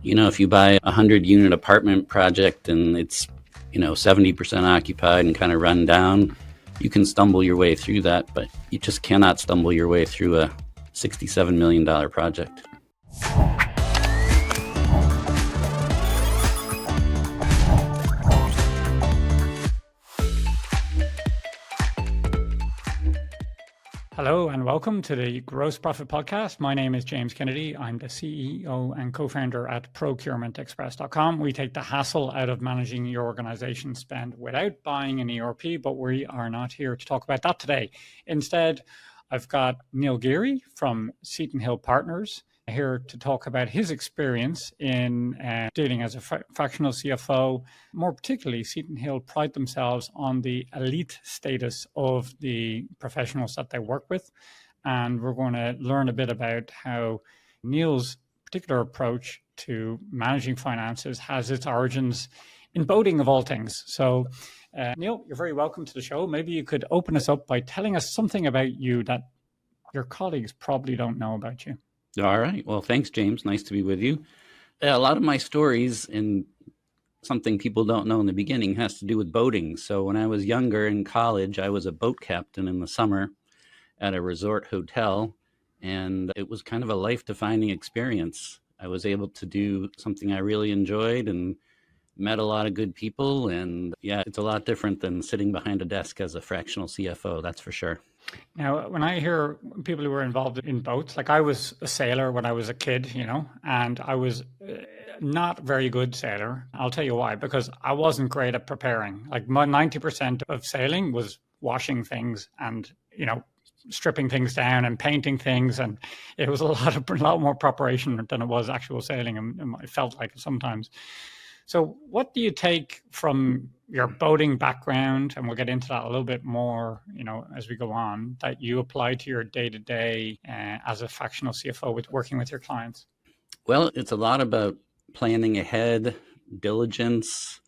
If you buy a 100-unit apartment project and it's 70% occupied and kind of run down, you can stumble your way through that, but you just cannot stumble your way through a $67 million project. Hello and welcome to the Gross Profit Podcast. My name is James Kennedy. I'm the CEO and co-founder at procurementexpress.com. We take the hassle out of managing your organization spend without buying an ERP, but we are not here to talk about that today. Instead, I've got Neil Geary from Seton Hill Partners here to talk about his experience in dealing as a fractional CFO. More particularly, Seton Hill pride themselves on the elite status of the professionals that they work with. And we're going to learn a bit about how Neil's particular approach to managing finances has its origins in boating of all things. So Neil, you're very welcome to the show. Maybe you could open us up by telling us something about you that your colleagues probably don't know about you. All right. Well, thanks, James. Nice to be with you. A lot of my stories and something people don't know in the beginning has to do with boating. So when I was younger in college, I was a boat captain in the summer at a resort hotel, and it was kind of a life-defining experience. I was able to do something I really enjoyed and met a lot of good people. And yeah, it's a lot different than sitting behind a desk as a fractional CFO, that's for sure. Now, when I hear people who were involved in boats, like I was a sailor when I was a kid, and I was not a very good sailor. I'll tell you why, because I wasn't great at preparing. Like my 90% of sailing was washing things and, stripping things down and painting things. And it was a lot more preparation than it was actual sailing. And it felt like it sometimes. So what do you take from your boating background, and we'll get into that a little bit more, as we go on, that you apply to your day-to-day as a fractional CFO with working with your clients? Well, it's a lot about planning ahead, diligence,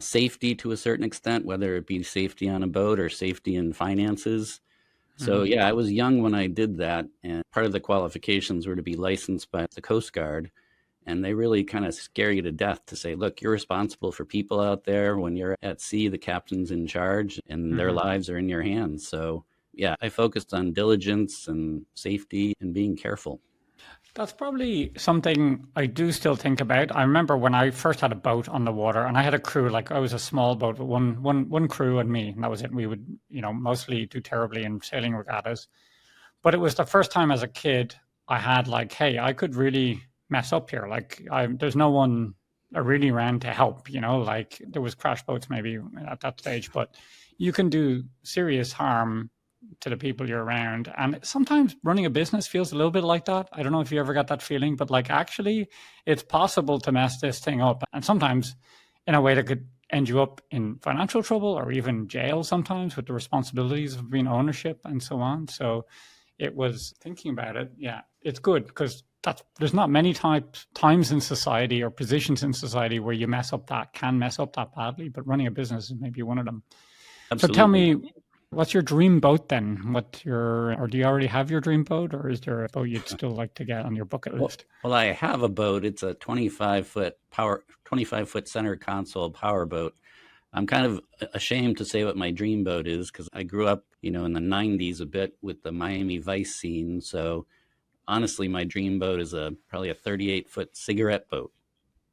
safety to a certain extent, whether it be safety on a boat or safety in finances. So yeah, I was young when I did that, and part of the qualifications were to be licensed by the Coast Guard. And they really kind of scare you to death to say, look, you're responsible for people out there. When you're at sea, the captain's in charge and their lives are in your hands. So yeah, I focused on diligence and safety and being careful. That's probably something I do still think about. I remember when I first had a boat on the water and I had a crew, like I was a small boat with one crew and me, and that was it. We would, mostly do terribly in sailing regattas. But it was the first time as a kid I had like, hey, I could really mess up here. Like there's no one really around to help, like there was crash boats maybe at that stage, but you can do serious harm to the people you're around. And sometimes running a business feels a little bit like that. I don't know if you ever got that feeling, but like actually it's possible to mess this thing up. And sometimes in a way that could end you up in financial trouble or even jail sometimes with the responsibilities of being ownership and so on. So it was thinking about it. Yeah, it's good because there's not many times in society or positions in society where you can mess up that badly, but running a business is maybe one of them. Absolutely. So tell me, what's your dream boat then? or do you already have your dream boat, or is there a boat you'd still like to get on your bucket list? Well, I have a boat. It's a 25-foot center console power boat. I'm kind of ashamed to say what my dream boat is because I grew up, in the 90s a bit with the Miami Vice scene. So honestly, my dream boat is probably a 38-foot cigarette boat.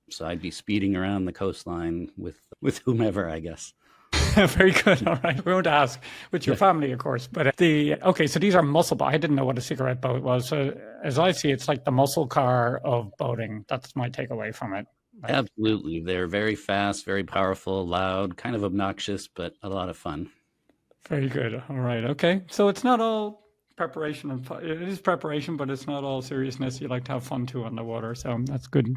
So I'd be speeding around the coastline with whomever, I guess. Very good. All right. We won't ask with your family, of course. But so these are muscle boats. I didn't know what a cigarette boat was. So as I see, it's like the muscle car of boating. That's my takeaway from it. Right? Absolutely. They're very fast, very powerful, loud, kind of obnoxious, but a lot of fun. Very good. All right. Okay. So it's not all preparation. It is preparation, but it's not all seriousness. You like to have fun too on the water. So that's good.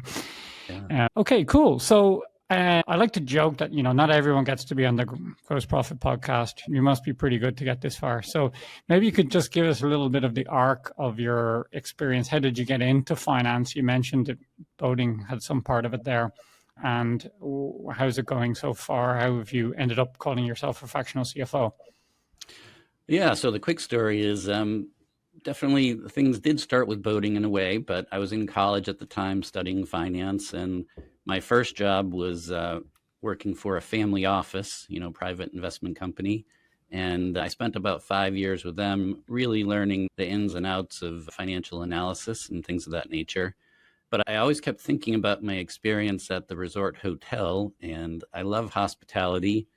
Yeah. Okay, cool. So I like to joke that, not everyone gets to be on the Gross Profit podcast. You must be pretty good to get this far. So maybe you could just give us a little bit of the arc of your experience. How did you get into finance? You mentioned that boating had some part of it there. And how's it going so far? How have you ended up calling yourself a fractional CFO? Yeah, so the quick story is Definitely things did start with boating in a way, but I was in college at the time studying finance, and my first job was working for a family office, private investment company. And I spent about 5 years with them, really learning the ins and outs of financial analysis and things of that nature. But I always kept thinking about my experience at the resort hotel, and I love hospitality.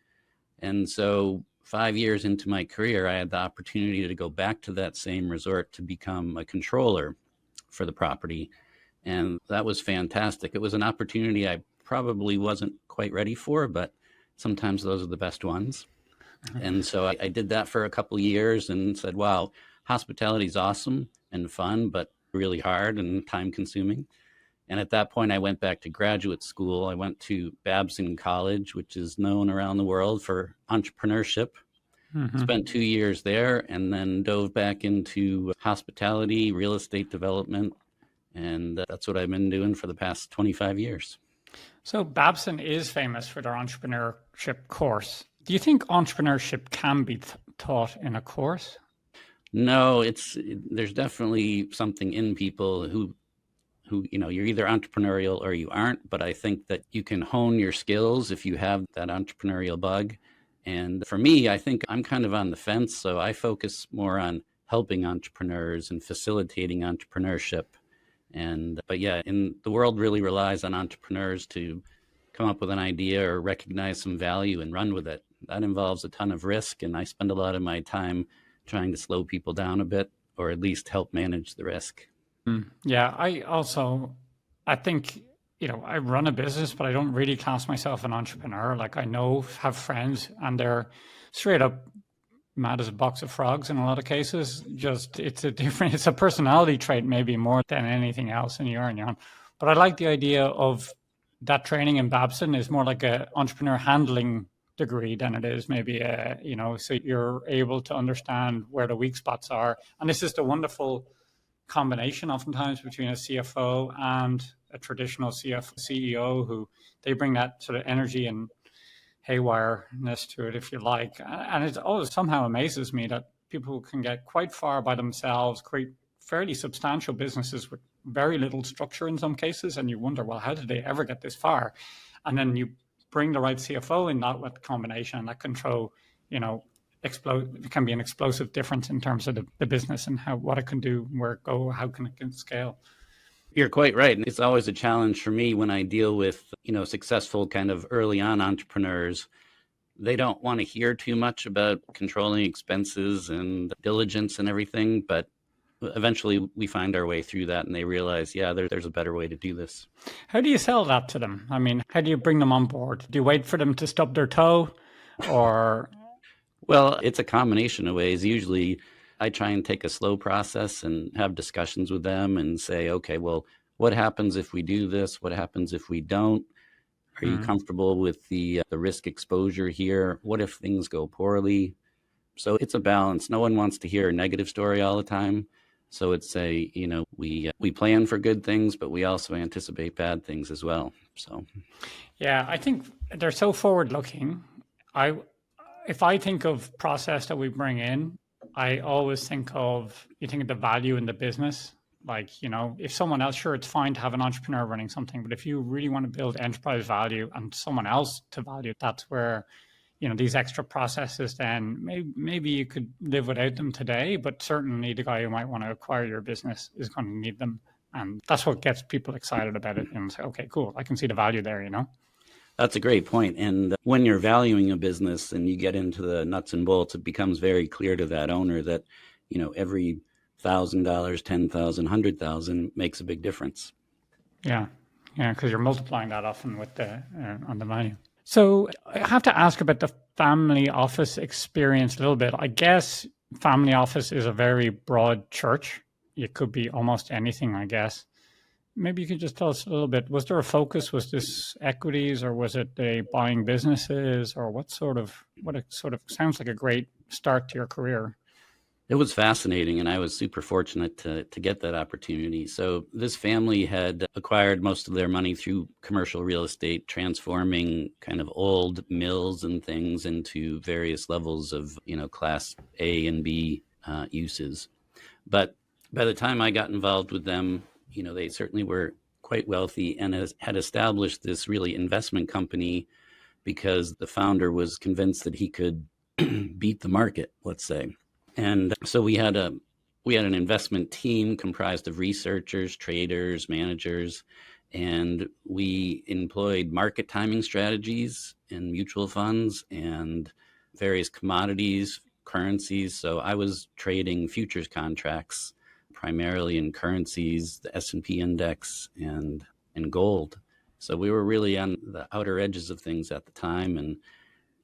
And so 5 years into my career, I had the opportunity to go back to that same resort to become a controller for the property. And that was fantastic. It was an opportunity I probably wasn't quite ready for, but sometimes those are the best ones. And so I did that for a couple of years and said, wow, hospitality is awesome and fun, but really hard and time consuming. And at that point, I went back to graduate school. I went to Babson College, which is known around the world for entrepreneurship. Mm-hmm. Spent 2 years there and then dove back into hospitality, real estate development. And that's what I've been doing for the past 25 years. So Babson is famous for their entrepreneurship course. Do you think entrepreneurship can be taught in a course? No, there's definitely something in people who you're either entrepreneurial or you aren't, but I think that you can hone your skills if you have that entrepreneurial bug. And for me, I think I'm kind of on the fence, so I focus more on helping entrepreneurs and facilitating entrepreneurship. But yeah, and the world really relies on entrepreneurs to come up with an idea or recognize some value and run with it. That involves a ton of risk, and I spend a lot of my time trying to slow people down a bit or at least help manage the risk. Yeah, I think, I run a business, but I don't really class myself an entrepreneur. Like I have friends and they're straight up mad as a box of frogs in a lot of cases. Just it's a personality trait maybe more than anything else, and you're on your own. But I like the idea of that training in Babson is more like a entrepreneur handling degree than it is maybe so you're able to understand where the weak spots are. And this is the wonderful combination oftentimes between a CFO and a traditional CEO who they bring that sort of energy and haywireness to it, if you like. And it always somehow amazes me that people can get quite far by themselves, create fairly substantial businesses with very little structure in some cases. And you wonder, well, how did they ever get this far? And then you bring the right CFO in that with combination, and that can throw, it can be an explosive difference in terms of the business and what it can do, where it go, how can it scale. You're quite right. And it's always a challenge for me when I deal with, successful kind of early on entrepreneurs. They don't want to hear too much about controlling expenses and diligence and everything, but eventually we find our way through that and they realize, yeah, there's a better way to do this. How do you sell that to them? I mean, how do you bring them on board? Do you wait for them to stub their toe or? Well, it's a combination of ways. Usually I try and take a slow process and have discussions with them and say, okay, well, what happens if we do this? What happens if we don't? Are you comfortable with the risk exposure here? What if things go poorly? So it's a balance. No one wants to hear a negative story all the time. So it's we plan for good things, but we also anticipate bad things as well. So, yeah, I think they're so forward looking. If I think of process that we bring in, I always think of the value in the business. Like, if someone else, sure, it's fine to have an entrepreneur running something, but if you really want to build enterprise value and someone else to value, that's where, these extra processes, then maybe you could live without them today, but certainly the guy who might want to acquire your business is going to need them. And that's what gets people excited about it and say, okay, cool, I can see the value there, That's a great point. And when you're valuing a business and you get into the nuts and bolts, it becomes very clear to that owner that, every $1,000, 10,000, 100,000 makes a big difference. Yeah, because you're multiplying that often with on the value. So I have to ask about the family office experience a little bit. I guess family office is a very broad church. It could be almost anything, I guess. Maybe you could just tell us a little bit. Was there a focus? Was this equities, or was it they buying businesses, or what it sort of sounds like a great start to your career? It was fascinating, and I was super fortunate to get that opportunity. So this family had acquired most of their money through commercial real estate, transforming kind of old mills and things into various levels of, class A and B uses. But by the time I got involved with them, they certainly were quite wealthy and had established this really investment company because the founder was convinced that he could beat the market, let's say. And so we had an investment team comprised of researchers, traders, managers, and we employed market timing strategies in mutual funds and various commodities, currencies. So I was trading futures contracts primarily in currencies, the S&P index, and gold. So we were really on the outer edges of things at the time and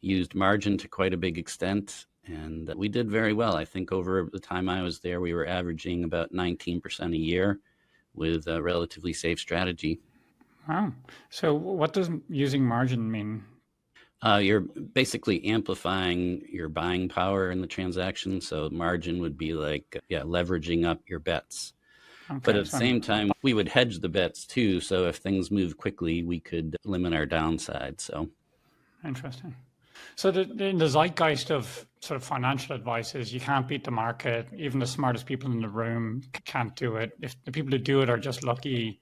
used margin to quite a big extent. And we did very well. I think over the time I was there, we were averaging about 19% a year with a relatively safe strategy. Wow. So what does using margin mean? You're basically amplifying your buying power in the transaction. So margin would be like, yeah, leveraging up your bets. But Okay, at the same time, we would hedge the bets too. So if things move quickly, we could limit our downside. So interesting. So in the zeitgeist of sort of financial advice is you can't beat the market. Even the smartest people in the room can't do it. If the people who do it are just lucky,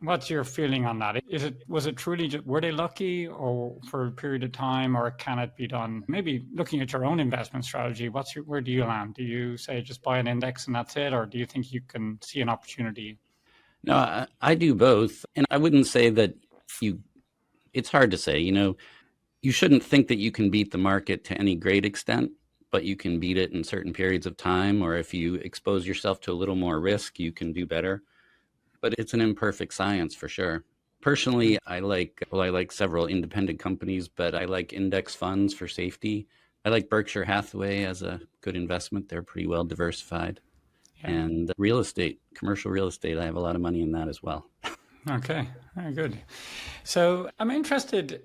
what's your feeling on that? Was it truly were they lucky or for a period of time, or can it be done? Maybe looking at your own investment strategy, where do you land? Do you say just buy an index and that's it, or do you think you can see an opportunity? no, I do both. And I wouldn't say that you, it's hard to say, you shouldn't think that you can beat the market to any great extent, but you can beat it in certain periods of time. Or if you expose yourself to a little more risk, you can do better. But it's an imperfect science for sure. Personally, I like several independent companies, but I like index funds for safety. I like Berkshire Hathaway as a good investment. They're pretty well diversified. Yeah. And real estate, commercial real estate, I have a lot of money in that as well. Okay. Very good. So I'm interested.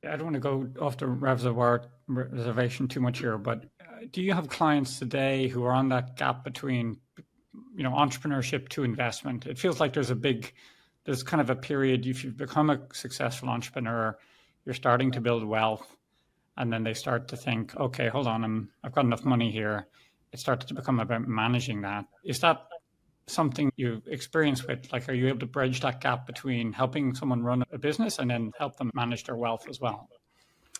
I don't want to go off the reservation too much here, but do you have clients today who are on that gap between, entrepreneurship to investment? It feels like there's kind of a period, if you've become a successful entrepreneur, you're starting to build wealth, and then they start to think, okay, hold on, I've got enough money here. It started to become about managing that. Is that something you've experienced with? Like, are you able to bridge that gap between helping someone run a business and then help them manage their wealth as well?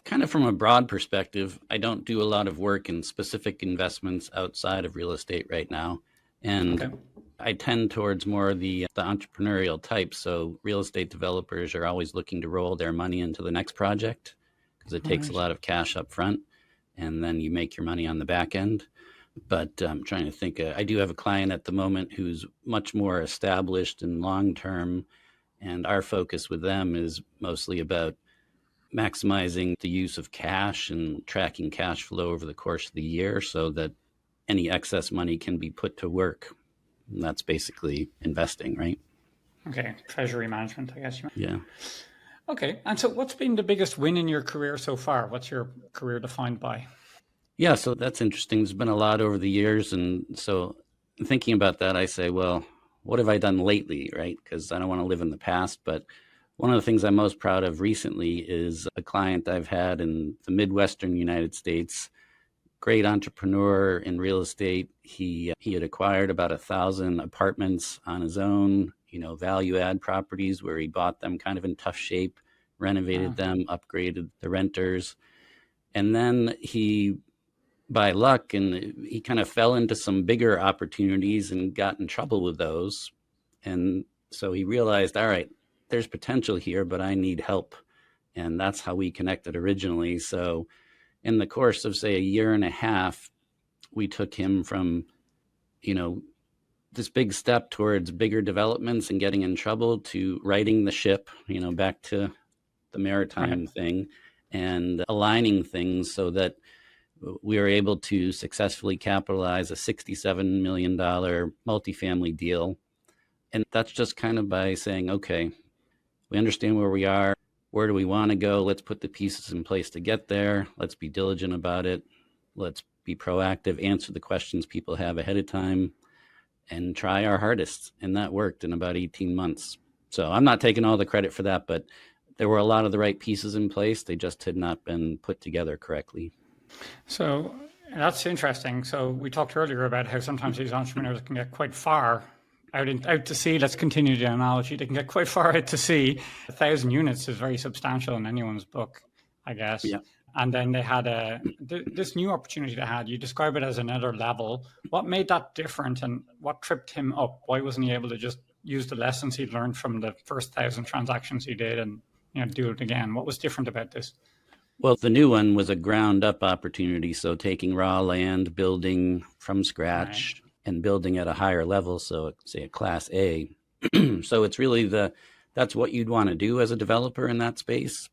Kind of from a broad perspective, I don't do a lot of work in specific investments outside of real estate right now. And Okay. I tend towards more the entrepreneurial type. So real estate developers are always looking to roll their money into the next project because it All takes a right. lot of cash up front and then you make your money on the back end. But I'm trying to think. I do have a client at the moment who's much more established and long term, and our focus with them is mostly about maximizing the use of cash and tracking cash flow over the course of the year so that any excess money can be put to work. And that's basically investing, right? Okay. Treasury management, I guess. Yeah. Okay. And so what's been the biggest win in your career so far? What's your career defined by? Yeah. So that's interesting. There's been a lot over the years. And so thinking about that, I say, well, what have I done lately, right? Because I don't want to live in the past. But one of the things I'm most proud of recently is a client I've had in the Midwestern United States, great entrepreneur in real estate. He had acquired about 1,000 apartments on his own, value add properties where he bought them kind of in tough shape, renovated them, upgraded the renters, and then he, by luck, and he kind of fell into some bigger opportunities and got in trouble with those, and so he realized, all right, there's potential here, but I need help, and that's how we connected originally. So in the course of say a year and a half, we took him from, you know, this big step towards bigger developments and getting in trouble to righting the ship, back to the Right. maritime thing and aligning things so that we were able to successfully capitalize a $67 million multifamily deal. And that's just kind of by saying, okay, we understand where we are. Where do we want to go? Let's put the pieces in place to get there. Let's be diligent about it. Let's be proactive, answer the questions people have ahead of time, and try our hardest. And that worked in about 18 months. So I'm not taking all the credit for that, but there were a lot of the right pieces in place. They just had not been put together correctly. So That's interesting. So we talked earlier about how sometimes these entrepreneurs can get quite far out to sea. Let's continue the analogy. They can get quite far out to sea. 1,000 units is very substantial in anyone's book, I guess. Yeah. And then they had this new opportunity they had. You describe it as another level. What made that different, and what tripped him up? Why wasn't he able to just use the lessons he learned from the first 1,000 transactions he did and do it again? What was different about this? Well, the new one was a ground up opportunity. So taking raw land, building from Right. scratch, and building at a higher level. So, say a class A. So it's really that's what you'd want to do as a developer in that space.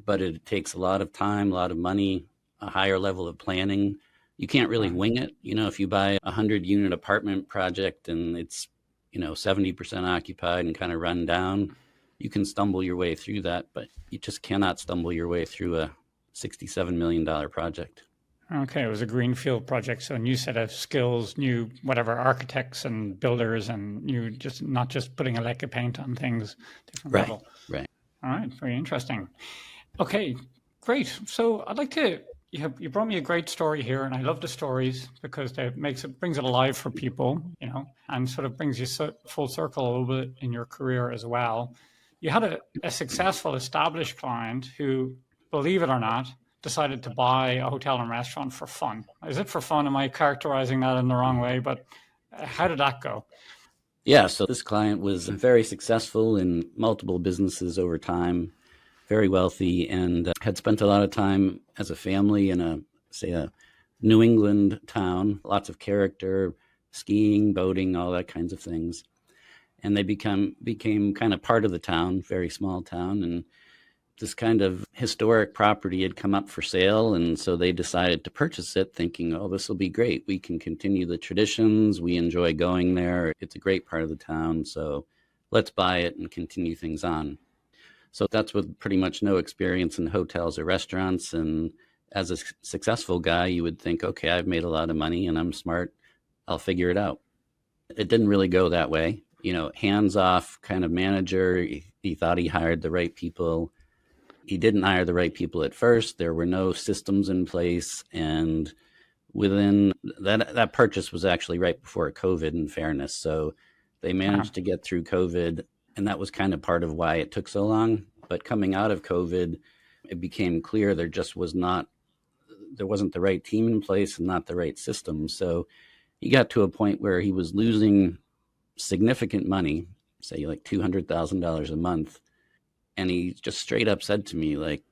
But it takes a lot of time, a lot of money, a higher level of planning. You can't really Right. wing it. If you buy a 100-unit apartment project and it's 70% occupied and kind of run down, you can stumble your way through that, but you just cannot stumble your way through a $67 million project. Okay, it was a greenfield project, so a new set of skills, new whatever architects and builders, and you just not just putting a lick of paint on things, different Right, level. right. All right, very interesting. Okay, great. So I'd like to you brought me a great story here, and I love the stories because they brings it alive for people, and sort of brings you full circle a little bit in your career as well. You had a successful established client who, believe it or not, decided to buy a hotel and restaurant for fun. Is it for fun? Am I characterizing that in the wrong way? But how did that go? Yeah, so this client was very successful in multiple businesses over time, very wealthy, and had spent a lot of time as a family in a New England town, lots of character, skiing, boating, all that kinds of things. And they became kind of part of the town, very small town, and this kind of historic property had come up for sale, and so they decided to purchase it thinking, oh, this will be great. We can continue the traditions. We enjoy going there. It's a great part of the town, so let's buy it and continue things on. So that's with pretty much no experience in hotels or restaurants. And as a successful guy, you would think, okay, I've made a lot of money and I'm smart. I'll figure it out. It didn't really go that way. Hands off kind of manager. He thought he hired the right people. He didn't hire the right people at first. There were no systems in place. And within that purchase was actually right before COVID, in fairness. So they Uh, managed to get through COVID, and that was kind of part of why it took so long. But coming out of COVID, it became clear there wasn't the right team in place and not the right system. So he got to a point where he was losing significant money, say like $200,000 a month, and he just straight up said to me, like,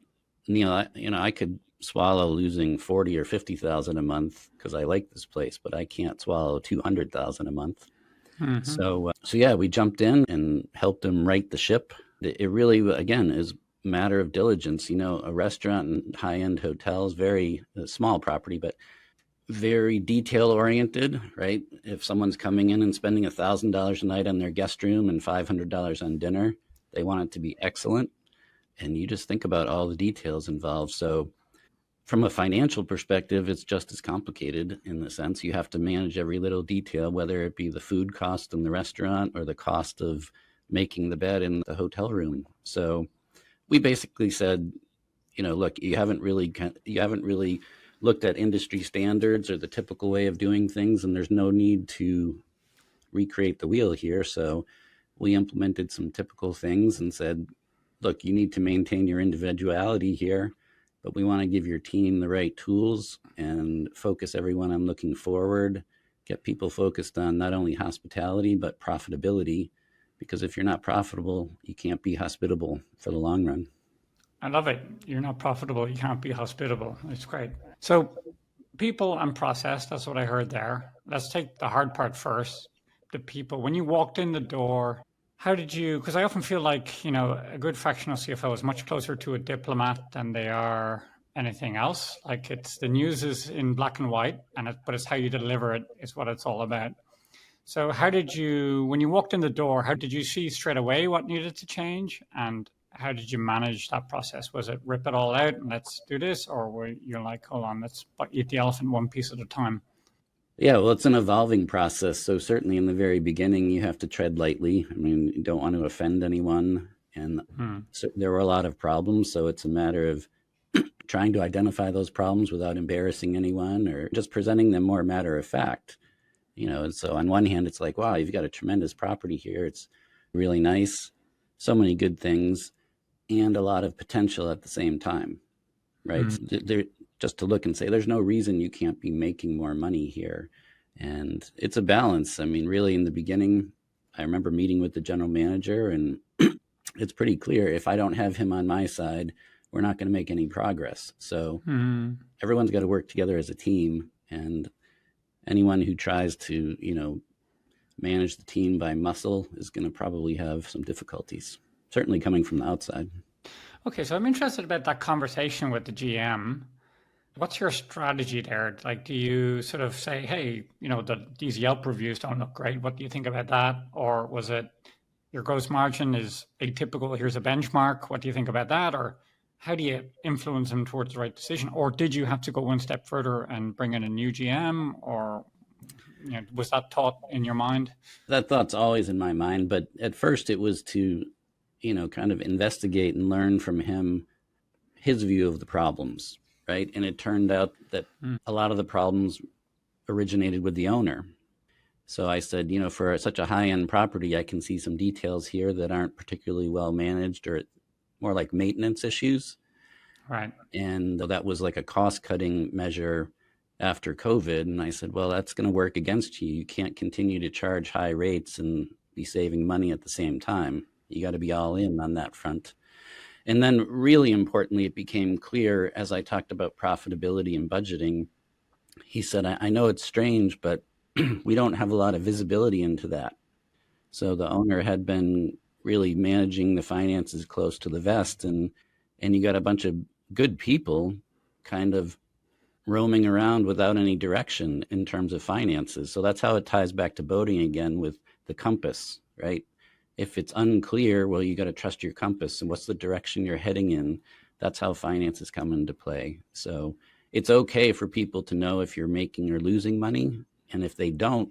Neil, I could swallow losing 40 or 50,000 a month because I like this place, but I can't swallow 200,000 a month. mhm. So yeah, we jumped in and helped him right the ship. It really, again, is a matter of diligence. A restaurant and high-end hotels, very small property, but very detail oriented, right? If someone's coming in and spending $1,000 a night on their guest room and $500 on dinner, they want it to be excellent. And you just think about all the details involved. So from a financial perspective, it's just as complicated in the sense you have to manage every little detail, whether it be the food cost in the restaurant or the cost of making the bed in the hotel room. So we basically said, look, you haven't really looked at industry standards or the typical way of doing things, and there's no need to recreate the wheel here. So we implemented some typical things and said, look, you need to maintain your individuality here, but we want to give your team the right tools and focus everyone on looking forward, get people focused on not only hospitality, but profitability. Because if you're not profitable, you can't be hospitable for the long run. I love it. You're not profitable. You can't be hospitable. It's great. So, people and process, that's what I heard there. Let's take the hard part first. The people. When you walked in the door, how did you? Because I often feel like, a good fractional CFO is much closer to a diplomat than they are anything else. Like the news is in black and white, but it's how you deliver it is what it's all about. So, when you walked in the door, how did you see straight away what needed to change? And how did you manage that process? Was it rip it all out and let's do this? Or were you like, hold on, let's eat the elephant one piece at a time? Yeah, well, it's an evolving process. So certainly in the very beginning, you have to tread lightly. I mean, you don't want to offend anyone. And Hmm. so there were a lot of problems. So it's a matter of trying to identify those problems without embarrassing anyone or just presenting them more matter of fact. And so on one hand, it's like, wow, you've got a tremendous property here. It's really nice. So many good things and a lot of potential at the same time, right? Mm. So just to look and say, there's no reason you can't be making more money here. And it's a balance. I mean, really, in the beginning, I remember meeting with the general manager, and it's pretty clear if I don't have him on my side, we're not going to make any progress. So everyone's got to work together as a team. And anyone who tries to, manage the team by muscle is going to probably have some difficulties, certainly coming from the outside. Okay, so I'm interested about that conversation with the GM. What's your strategy there? Like, do you sort of say, hey, these Yelp reviews don't look great. What do you think about that? Or was it your gross margin is atypical? Here's a benchmark. What do you think about that? Or how do you influence them towards the right decision? Or did you have to go one step further and bring in a new GM? Or was that thought in your mind? That thought's always in my mind, but at first it was to, kind of investigate and learn from him his view of the problems, right? And it turned out that a lot of the problems originated with the owner. So I said, for such a high-end property, I can see some details here that aren't particularly well managed or more like maintenance issues. Right. And that was like a cost-cutting measure after COVID. And I said, well, that's going to work against you. You can't continue to charge high rates and be saving money at the same time. You got to be all in on that front. And then really importantly, it became clear as I talked about profitability and budgeting, he said, I know it's strange, but we don't have a lot of visibility into that. So the owner had been really managing the finances close to the vest, and you got a bunch of good people kind of roaming around without any direction in terms of finances. So that's how it ties back to boating again with the compass, right? If it's unclear, well, you got to trust your compass and what's the direction you're heading in. That's how finances come into play. So it's okay for people to know if you're making or losing money. And if they don't,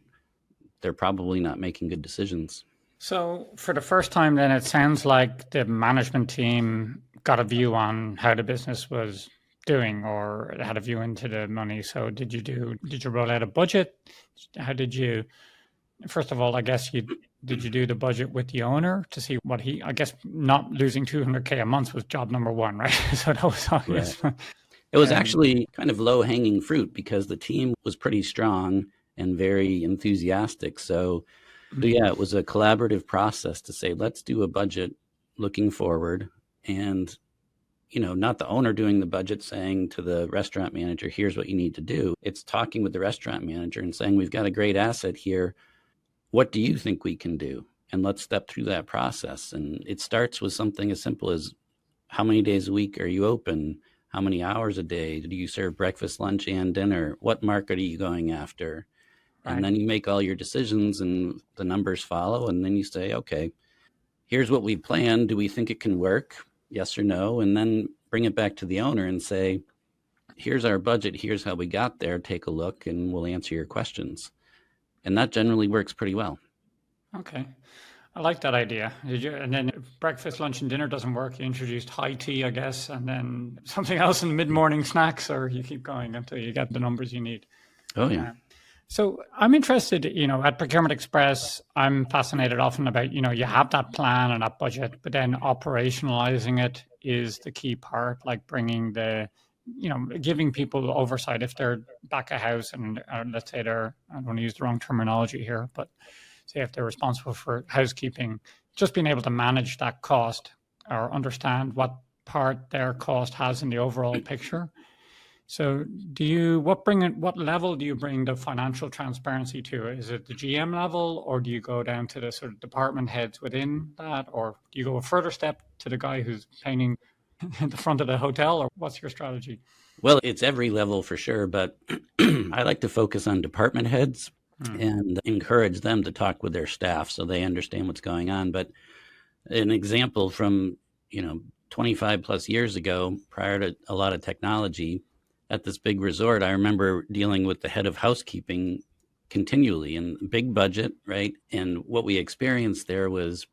they're probably not making good decisions. So for the first time, then it sounds like the management team got a view on how the business was doing or had a view into the money. So did you roll out a budget? How did you, first of all, I guess did you do the budget with the owner to see what I guess not losing 200K a month was job number one, right? So that was obvious. Right. It was actually kind of low hanging fruit because the team was pretty strong and very enthusiastic. So yeah, it was a collaborative process to say, let's do a budget looking forward. And, not the owner doing the budget saying to the restaurant manager, here's what you need to do. It's talking with the restaurant manager and saying, we've got a great asset here. What do you think we can do? And let's step through that process. And it starts with something as simple as how many days a week are you open? How many hours a day? Do you serve breakfast, lunch, and dinner? What market are you going after? Right. And then you make all your decisions and the numbers follow. And then you say, okay, here's what we planned. Do we think it can work? Yes or no? And then bring it back to the owner and say, here's our budget. Here's how we got there. Take a look and we'll answer your questions. And that generally works pretty well. Okay. I like that idea. And then if breakfast, lunch, and dinner doesn't work, you introduced high tea, I guess, and then something else in the mid-morning snacks, or you keep going until you get the numbers you need. Oh, yeah. So I'm interested, at Procurement Express, I'm fascinated often about, you have that plan and that budget, but then operationalizing it is the key part, like bringing giving people oversight if they're back of house and let's say I don't want to use the wrong terminology here, but say if they're responsible for housekeeping, just being able to manage that cost or understand what part their cost has in the overall picture. So what level do you bring the financial transparency to? Is it the GM level, or do you go down to the sort of department heads within that, or do you go a further step to the guy who's painting the front of the hotel, or what's your strategy? Well, it's every level for sure, but I like to focus on department heads and encourage them to talk with their staff so they understand what's going on. But an example from, 25 plus years ago, prior to a lot of technology, at this big resort, I remember dealing with the head of housekeeping continually and big budget, right? And what we experienced there was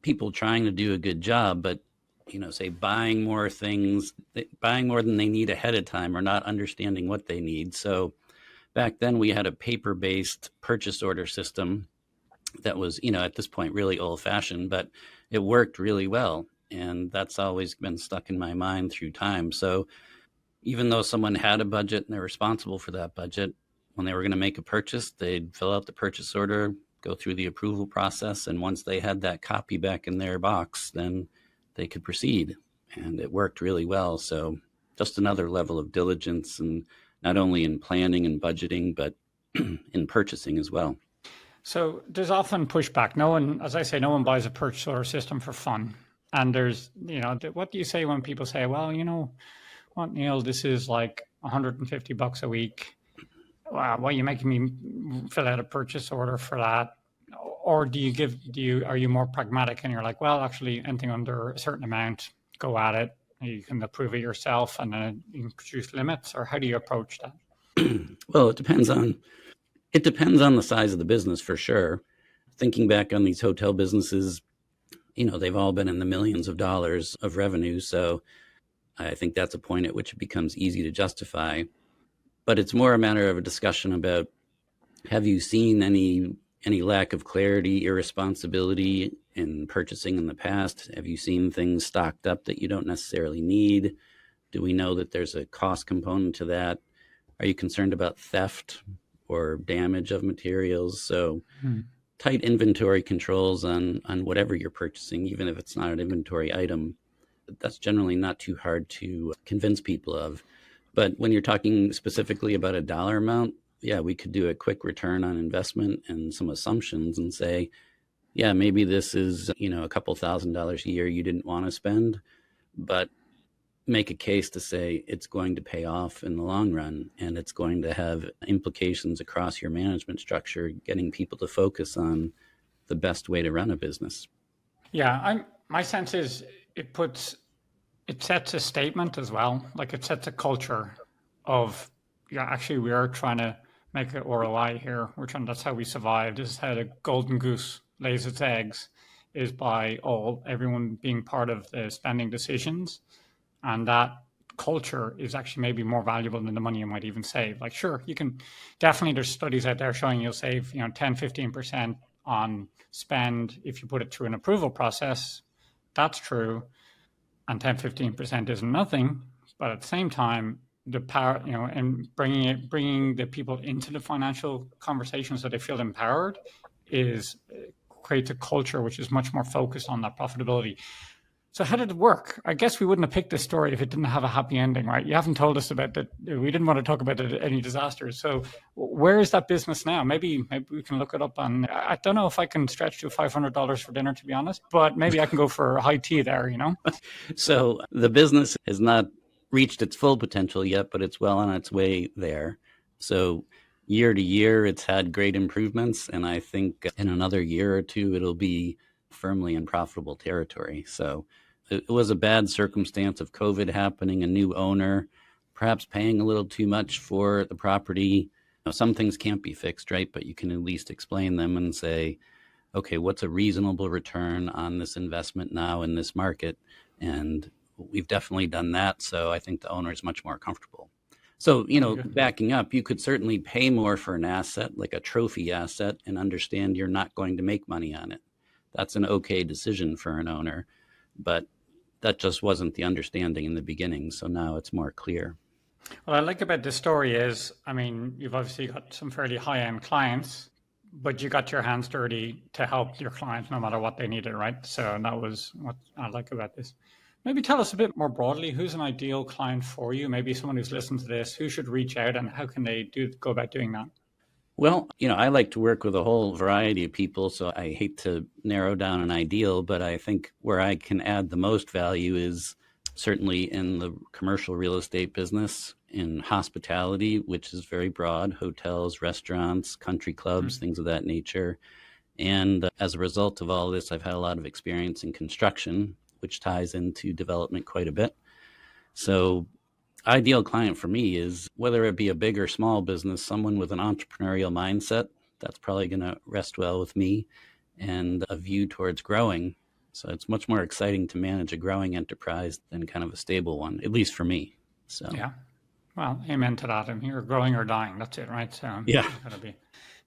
people trying to do a good job, but say buying more things, buying more than they need ahead of time, or not understanding what they need. So back then we had a paper-based purchase order system that was, at this point really old-fashioned, but it worked really well. And that's always been stuck in my mind through time. So even though someone had a budget and they're responsible for that budget, when they were going to make a purchase, they'd fill out the purchase order, go through the approval process, and once they had that copy back in their box, then they could proceed. And it worked really well. So just another level of diligence, and not only in planning and budgeting, but in purchasing as well. So there's often pushback. No one, as I say, no one buys a purchase order system for fun. And there's, what do you say when people say, well, what, Neil, this is like $150 a week. Wow, why are you making me fill out a purchase order for that? Or are you more pragmatic and you're like, well, actually anything under a certain amount, go at it. You can approve it yourself and then you can produce limits, or how do you approach that? Well, it depends on the size of the business for sure. Thinking back on these hotel businesses, they've all been in the millions of dollars of revenue. So I think that's a point at which it becomes easy to justify. But it's more a matter of a discussion about, have you seen any lack of clarity, irresponsibility in purchasing in the past? Have you seen things stocked up that you don't necessarily need? Do we know that there's a cost component to that? Are you concerned about theft or damage of materials? So tight inventory controls on whatever you're purchasing, even if it's not an inventory item, that's generally not too hard to convince people of. But when you're talking specifically about a dollar amount, yeah, we could do a quick return on investment and some assumptions and say, yeah, maybe this is, a couple $1,000s a year you didn't want to spend, but make a case to say it's going to pay off in the long run, and it's going to have implications across your management structure, getting people to focus on the best way to run a business. Yeah, my sense is it sets a statement as well. Like it sets a culture of, yeah, actually we are trying to make an ROI here. That's how we survive. This is how the golden goose lays its eggs, is by everyone being part of the spending decisions. And that culture is actually maybe more valuable than the money you might even save. Like, sure, you can definitely, there's studies out there showing you'll save, 10, 15% on spend if you put it through an approval process. That's true. And 10, 15% isn't nothing. But at the same time, the power, and bringing the people into the financial conversation so they feel empowered creates a culture which is much more focused on that profitability. So how did it work? I guess we wouldn't have picked this story if it didn't have a happy ending, right? You haven't told us about that. We didn't want to talk about any disasters. So where is that business now? Maybe we can look it up on, I don't know if I can stretch to $500 for dinner, to be honest, but maybe I can go for high tea there, So the business has not reached its full potential yet, but it's well on its way there. So year to year, it's had great improvements. And I think in another year or two, it'll be firmly in profitable territory. So it was a bad circumstance of COVID happening, a new owner, perhaps paying a little too much for the property. Some things can't be fixed, right? But you can at least explain them and say, okay, what's a reasonable return on this investment now in this market? And we've definitely done that. So I think the owner is much more comfortable. So, backing up, you could certainly pay more for an asset, like a trophy asset, and understand you're not going to make money on it. That's an okay decision for an owner, but that just wasn't the understanding in the beginning. So now it's more clear. What I like about this story is, you've obviously got some fairly high-end clients, but you got your hands dirty to help your clients no matter what they needed, right? So that was what I like about this. Maybe tell us a bit more broadly, who's an ideal client for you? Maybe someone who's listened to this, who should reach out and how can they go about doing that? Well, I like to work with a whole variety of people, so I hate to narrow down an ideal, but I think where I can add the most value is certainly in the commercial real estate business, in hospitality, which is very broad, hotels, restaurants, country clubs, things of that nature. And as a result of all this, I've had a lot of experience in construction, which ties into development quite a bit. So ideal client for me is, whether it be a big or small business, someone with an entrepreneurial mindset. That's probably going to rest well with me, and a view towards growing. So it's much more exciting to manage a growing enterprise than kind of a stable one, at least for me. So Yeah. Well, amen to that. And you're growing or dying. That's it, right? So yeah. gotta be.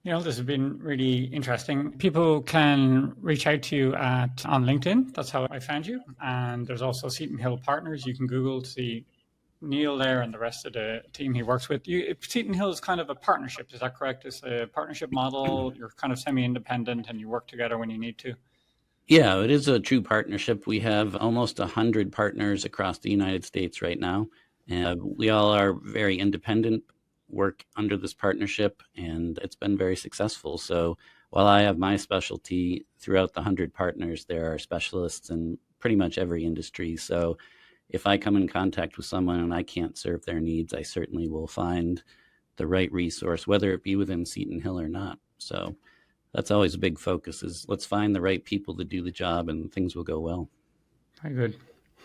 This has been really interesting. People can reach out to you on LinkedIn. That's how I found you. And there's also Seton Hill Partners. You can Google to see Neil there and the rest of the team he works with. Seton Hill is kind of a partnership. Is that correct? It's a partnership model. You're kind of semi-independent and you work together when you need to. Yeah, it is a true partnership. We have almost 100 partners across the United States right now. And we all are very independent, work under this partnership, and it's been very successful. So while I have my specialty, throughout the 100 partners, there are specialists in pretty much every industry. So if I come in contact with someone and I can't serve their needs, I certainly will find the right resource, whether it be within Seton Hill or not. So that's always a big focus, is let's find the right people to do the job and things will go well. Very good.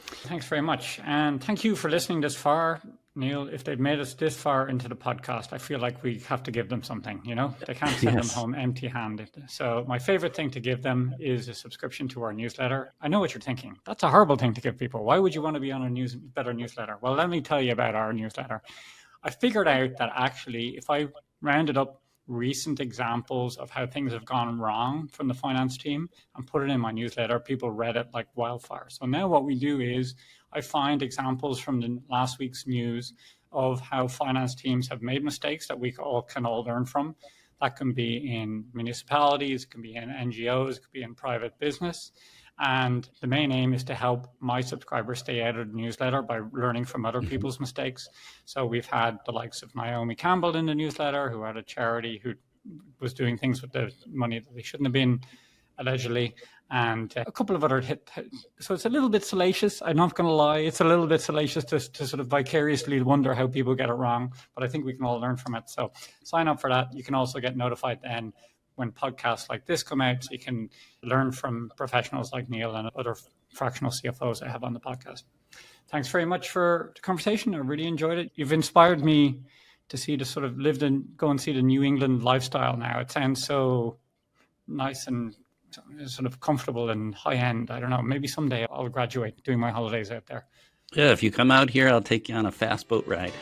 Thanks very much. And thank you for listening this far. Neil, if they've made us this far into the podcast, I feel like we have to give them something, They can't send them home empty-handed. So my favorite thing to give them is a subscription to our newsletter. I know what you're thinking. That's a horrible thing to give people. Why would you want to be on a better newsletter? Well, let me tell you about our newsletter. I figured out that actually, if I rounded up recent examples of how things have gone wrong from the finance team and put it in my newsletter, people read it like wildfire. So now what we do is I find examples from the last week's news of how finance teams have made mistakes that we can all learn from. That can be in municipalities, it can be in NGOs, it could be in private business. And the main aim is to help my subscribers stay out of the newsletter by learning from other people's mistakes. So we've had the likes of Naomi Campbell in the newsletter, who had a charity who was doing things with the money that they shouldn't have been, allegedly, and a couple of other so it's a little bit salacious. I'm not going to lie. It's a little bit salacious to sort of vicariously wonder how people get it wrong, but I think we can all learn from it. So sign up for that. You can also get notified then when podcasts like this come out, so you can learn from professionals like Neil and other fractional CFOs I have on the podcast. Thanks very much for the conversation. I really enjoyed it. You've inspired me to see the sort of go and see the New England lifestyle now. It sounds so nice and sort of comfortable and high end. I don't know, maybe someday I'll graduate doing my holidays out there. Yeah, if you come out here, I'll take you on a fast boat ride.